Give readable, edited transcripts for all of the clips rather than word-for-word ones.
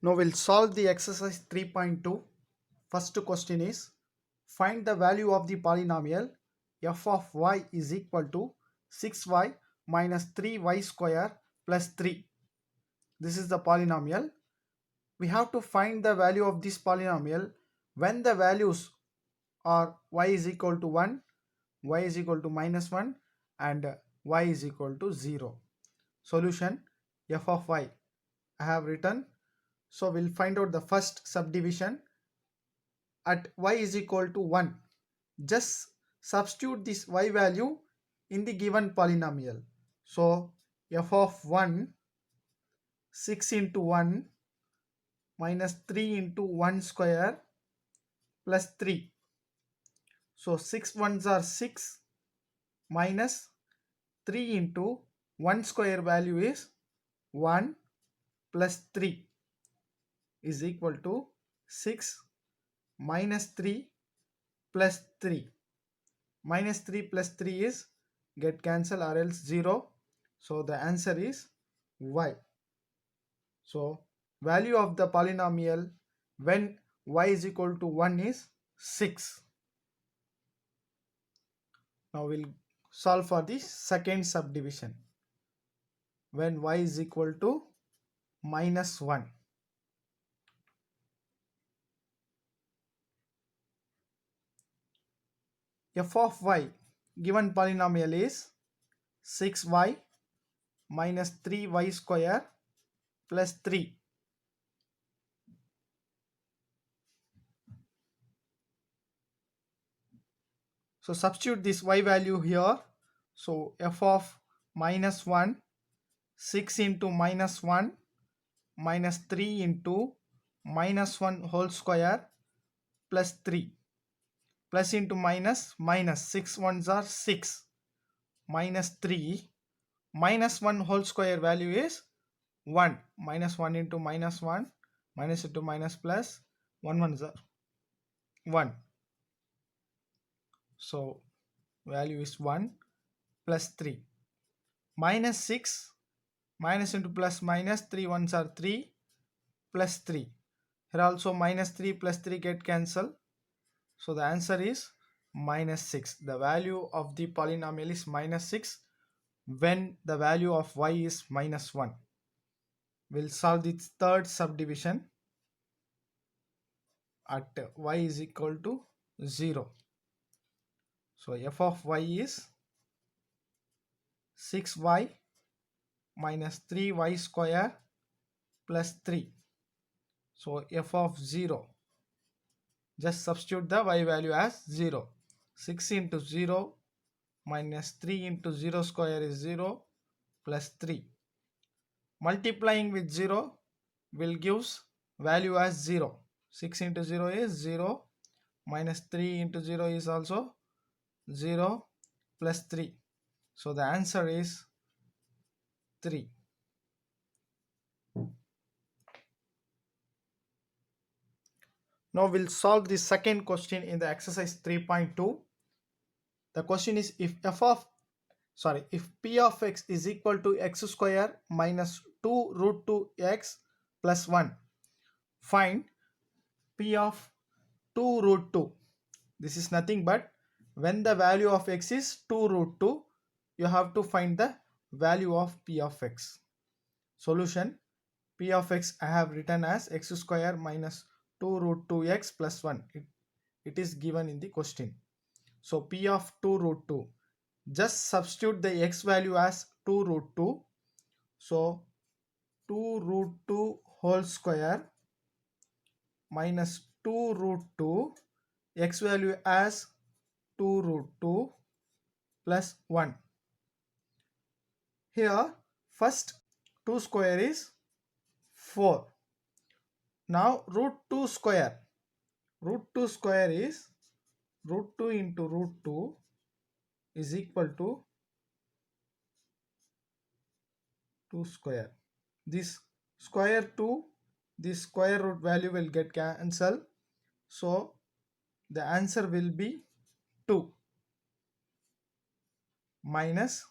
Now we'll solve the exercise 3.2. First question is, find the value of the polynomial f of y is equal to 6y minus 3y square plus 3. This is the polynomial. We have to find the value of this polynomial when the values are y is equal to 1, y is equal to minus 1 and y is equal to 0. Solution f of y I have written. So we'll find out the first subdivision at y is equal to 1. Just substitute this y value in the given polynomial. So f of 1, 6 into 1 minus 3 into 1 square plus 3. So 6 ones are 6 minus 3 into 1 square value is 1 plus 3 is equal to 6 minus 3 plus 3. Minus 3 plus 3 is get cancel or else 0. So the answer is y. So value of the polynomial when y is equal to 1 is 6. Now we'll solve for the second subdivision when y is equal to minus 1. F of y given polynomial is 6y minus 3y square plus 3. So substitute this y value here. So f of minus 1, 6 into minus 1 minus 3 into minus 1 whole square plus 3. Plus into minus, minus 6 ones are 6 minus 3 minus 1 whole square value is 1. Minus 1 into minus 1 minus into minus plus 1 ones are 1. So value is 1 plus 3 minus 6 minus into plus minus 3 ones are 3 plus 3. Here also minus 3 plus 3 get cancelled. So the answer is minus 6. The value of the polynomial is minus 6 when the value of y is minus 1. We'll solve the third subdivision at y is equal to 0. So f of y is 6y minus 3y square plus 3. So f of 0, just substitute the y value as 0. 6 into 0 minus 3 into 0 square is 0 plus 3. Multiplying with 0 will gives value as 0. 6 into 0 is 0 minus 3 into 0 is also 0 plus 3. So the answer is 3. Now we'll solve the second question in the exercise 3.2. The question is if p of x is equal to x square minus 2 root 2x plus 1, find p of 2 root 2. This is nothing but when the value of x is 2 root 2, you have to find the value of p of x. Solution p of x I have written as x square minus 2 root 2x plus 1. It is given in the question. So p of 2 root 2. Just substitute the x value as 2 root 2. So 2 root 2 whole square minus 2 root 2, x value as 2 root 2 plus 1. Here first 2 square is 4. Now root 2 square. Root 2 square is root 2 into root 2 is equal to 2 square. This square 2, this square root value will get cancelled. So the answer will be 2 minus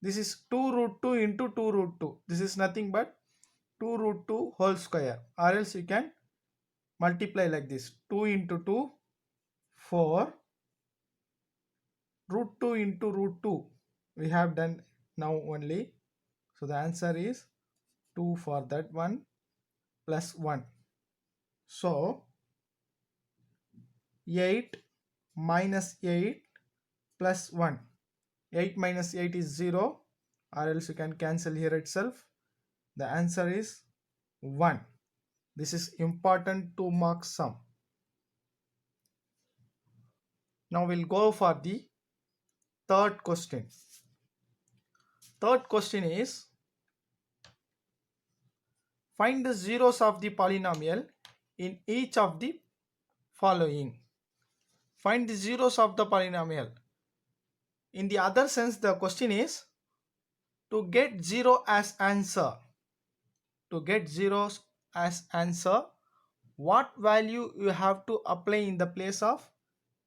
this is 2 root 2 into 2 root 2. This is nothing but 2 root 2 whole square, or else you can multiply like this. 2 into 2, 4, root 2 into root 2 we have done now only. So the answer is 2 for that one, plus 1. So 8 minus 8 plus 1. 8 minus 8 is 0, or else you can cancel here itself. The answer is 1. This is important to mark sum. Now we'll go for the third question. Third question is, find the zeros of the polynomial in each of the following. Find the zeros of the polynomial. In the other sense, the question is to get 0 as answer. To get zeros as answer, what value you have to apply in the place of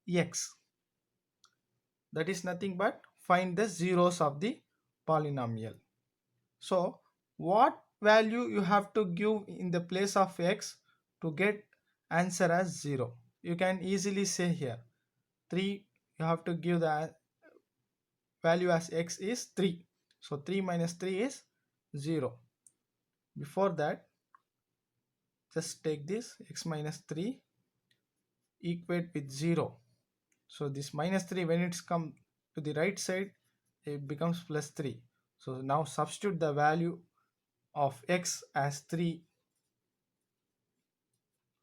x? That is nothing but find the zeros of the polynomial. So what value you have to give in the place of x to get answer as 0? You can easily say here 3, you have to give the value as x is 3. So 3 minus 3 is 0. Before that, just take this x minus 3 equate with 0. So this minus 3, when it's come to the right side, it becomes plus 3. So now substitute the value of x as 3.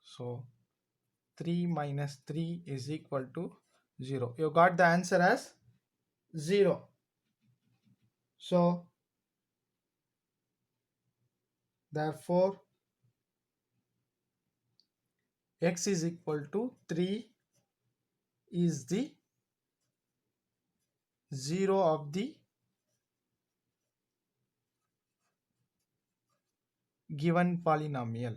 So 3 minus 3 is equal to 0. You got the answer as 0. So therefore x is equal to 3 is the 0 of the given polynomial.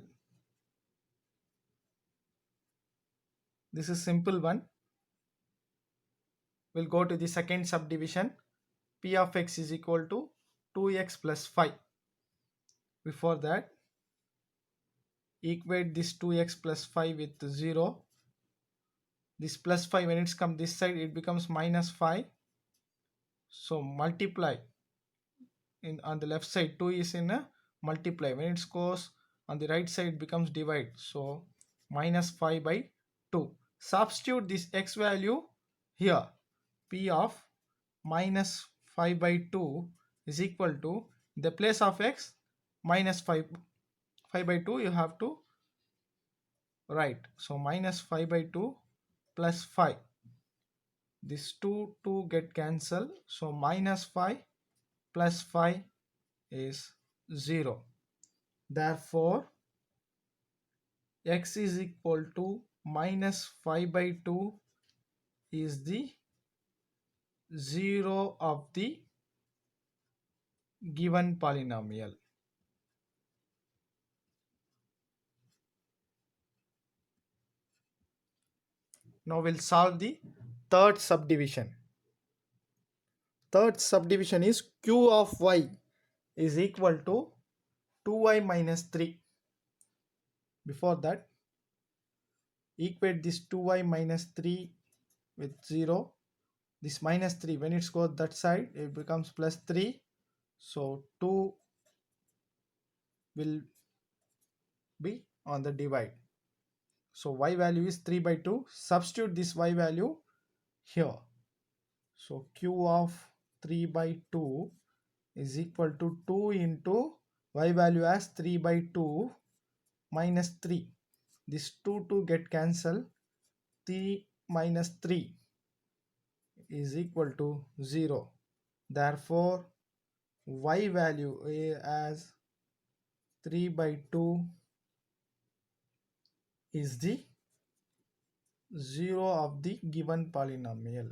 This is simple one. We'll go to the second subdivision. P of x is equal to 2x plus 5. Before that, equate this 2x plus 5 with 0. This plus 5, when it's come this side, it becomes minus 5. So multiply. On the left side, 2 is in a multiply. When it goes on the right side, it becomes divide. So minus 5 by 2. Substitute this x value here. P of minus 5 by 2 is equal to, in the place of x, minus 5 by 2 you have to write. So minus 5 by 2 plus 5. This 2 get cancelled. So minus 5 plus 5 is 0. Therefore x is equal to minus 5 by 2 is the 0 of the given polynomial. Now we'll solve the third subdivision. Third subdivision is q of y is equal to 2y minus 3. Before that, equate this 2y minus 3 with 0. This minus 3, when it goes that side, it becomes plus 3. So 2 will be on the divide. So y value is 3 by 2. Substitute this y value here. So q of 3 by 2 is equal to 2 into y value as 3 by 2 minus 3. This 2 get cancelled. 3 minus 3 is equal to 0. Therefore y value as 3 by 2 is the 0 of the given polynomial.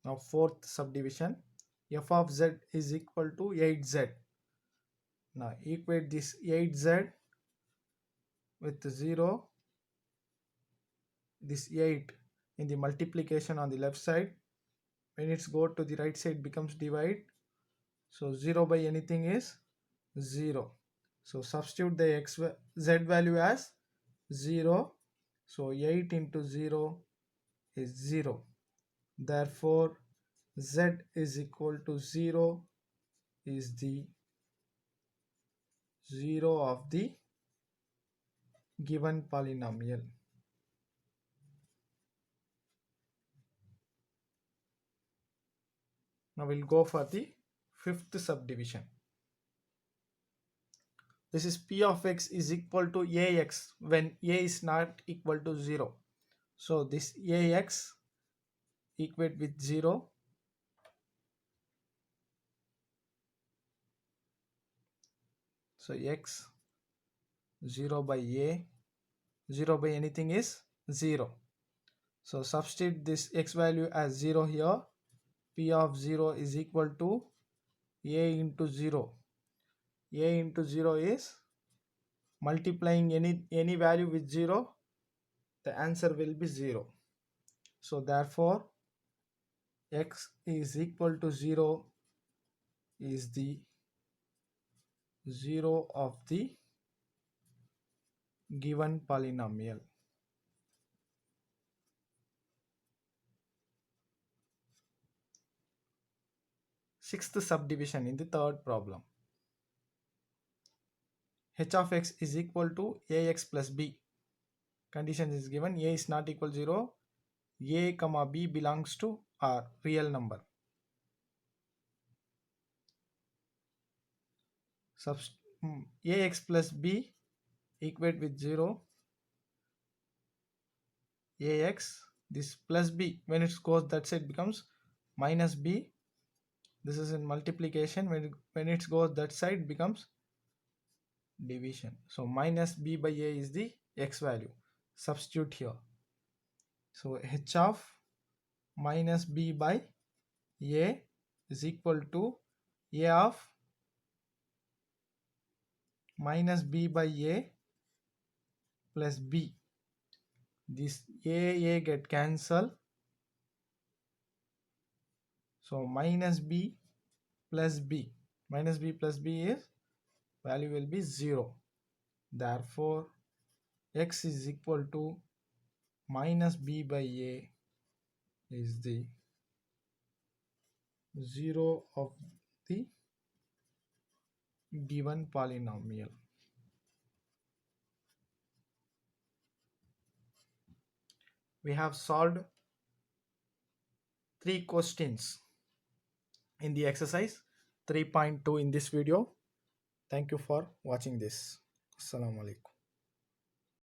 Now fourth subdivision, f of z is equal to 8z. Now equate this 8z with 0. This 8 in the multiplication on the left side. When it's go to the right side becomes divide. So 0 by anything is 0. So substitute the z value as 0. So 8 into 0 is 0. Therefore z is equal to 0 is the 0 of the given polynomial. Now we'll go for the fifth subdivision. This is p of x is equal to ax when a is not equal to 0. So this ax equate with 0. So x 0 by a, 0 by anything is 0. So substitute this x value as 0 here. P of 0 is equal to a into 0. A into 0 is multiplying any value with 0, the answer will be 0. So therefore x is equal to 0 is the 0 of the given polynomial. Sixth subdivision in the third problem. H of x is equal to ax plus b. Condition is given. A is not equal to 0. A comma b belongs to R, real number. Ax plus b equate with 0. Ax, this plus b, when it goes that side becomes minus b. This is in multiplication. When it goes that side becomes division. So minus b by a is the x value. Substitute here. So h of minus b by a is equal to a of minus b by a plus b. This a get cancelled. So minus b plus b. Minus b plus b is value will be 0. Therefore x is equal to minus b by a is the 0 of the given polynomial. We have solved 3 questions in the exercise 3.2 in this video. Thank you for watching this. Assalamu alaikum.